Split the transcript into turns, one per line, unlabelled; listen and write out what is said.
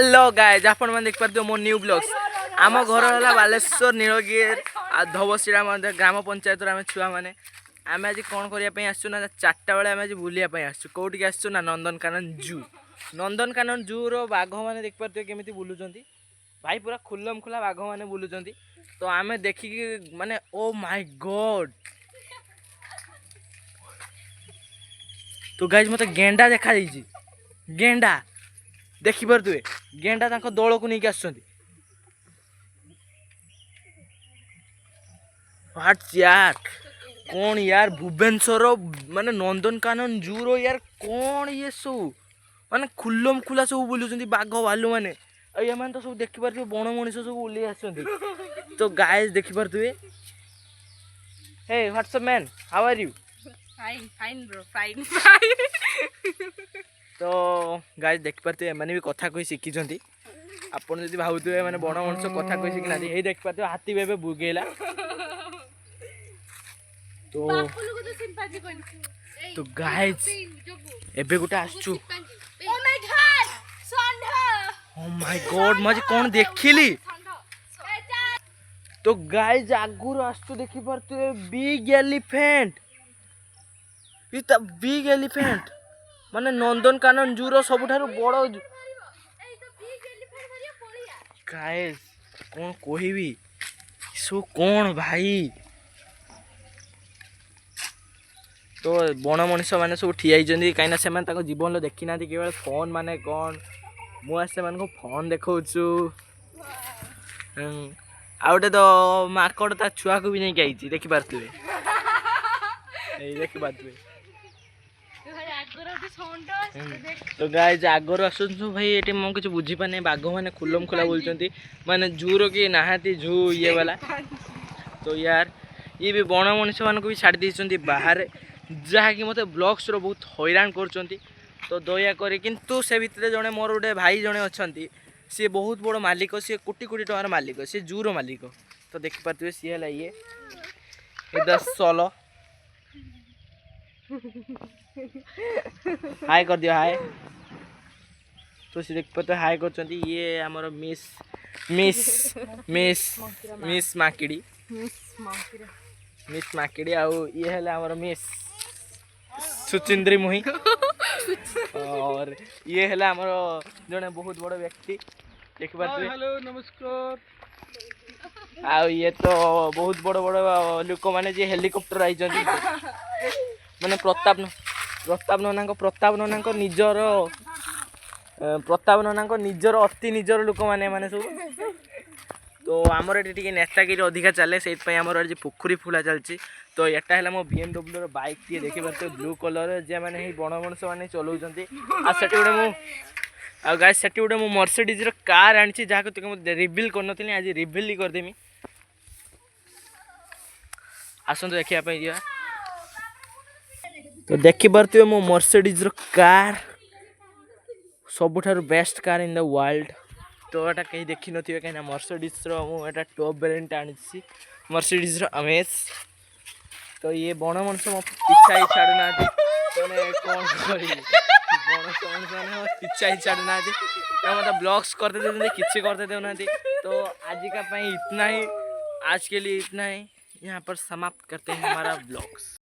Hello guys आपण मैंने देख पार्थ मो न्यू ब्लॉग्स आम घर है बालेश्वर नीलगिरी धवशिरा ग्राम पंचायत आम छुआ मैंने आम आज कौन करने आसु ना 4टा बेले आम आज बुलाया आसु कौटिक आसु ना नंदनकानन जू रो बाघ मैंने देख पार्थ केमी बुलूं भाई पूरा खुलम खुला बाघ मैंने बुलूं तो आम देखिकी माने ओ माय गॉड तो गाइज मत गेंडा देखा गेंडा देखिपे गेंडा दल को लेकिन आस यार कौन यार भुवनेश्वर माने नंदनकानन जू रो यार कौन ये सब माने खुलम खुला सब बुलूं बाघ भालू मैंने ये मैंने तो सब देखिपे बण मनीष सब ओल्ले आस तो गाइज देखिपे hey WhatsApp man how are you
fine bro fine
तो गाइज देखिपे एमाने भी कथा कही शिखी आपन जब भावुए मैंने बण मनुष्य कथा कही शिखी ना यही देखिपे हाथी भी बुगेला तो गाइज एबे गोटे आसचु ओ माय गॉड मजे कौन देखिली तो गाइज आगुर आसचु देखिपे बिग एलिफेंट इता बिग एलिफेंट माने नंदनकानन जूर सबुठारु बड़ गाइस कौन कहबी सो कौन भाई तो बण मनीष मैंने सब ठिया कहीं से जीवन देखी ना केवल फोन माने कौन मुझे फोन देखा आ गए तो माकड़ ता छुआ को भी नहीं आई देखिपे देखिपे तो गाइज आगर आस भाई ये मुझे किसी बुझी पाने बाघ मैंने खुलम खुला बोलते माने जूर कि नहाती जू ये वाला तो यार ये भी बण मनीष मान भी छाड़ दी बाहर जहाँकि मत ब्लॉग्स रो बहुत हैरान कर तो दयाकोरी किंतु से भितर जड़े मोर गोटे भाई जड़े अच्छा सी बहुत बड़ मालिक सी कोटी कोटी टकर मालिक सी जूर मालिक तो देखिपे सी है ये 10 हाय कर दियो हाय तो सी देख पाते हाय कर ये आमर मिस मिस मिस मिस माकिड़ी मिस माकिड़ी आउ ये है आमर मिस सुचिंद्री मुही और ये है आमर जड़े बहुत बड़ व्यक्ति देख पाते हेलो नमस्कार आ ये तो बहुत बड़ बड़ लोक मैंने जी हेलिकॉप्टर आई माने प्रताप नना निजर प्रताप नना निजर अति निजर लोक मैंने माने सब तो आमर ये नेतागिरी अधिका चले से आमर आज पोखरी फुला चलती तो यहाँ है मो BMW बाइक टी देखिए ब्लू कलर जे मैंने बण मनुष्य मैंने चलाउंट आठ गोटे आ गाइस से गोटे मो मर्सिडीज कार आनी जहाँ रिविल कर आज रिविल करदेमी आसतु देखापी जा तो देखिपे मो मर्सिडीज कार सबुठार best car in the world तो यहाँ कहीं देखी नथिबे कहीं मर्सिडीज मुझे टॉप वेरिएंट आनी मर्सिडीज अमेज तो ये बण मनुष्य मो पिछा ही छाड़ना कौन कर पिछा ही छाड़ना मतलब ब्लॉग्स करते देते किसी करते देना तो आज का इतना ही आज के लिए इतना ही यहाँ पर समाप्त करते हैं हमारा ब्लॉग्स।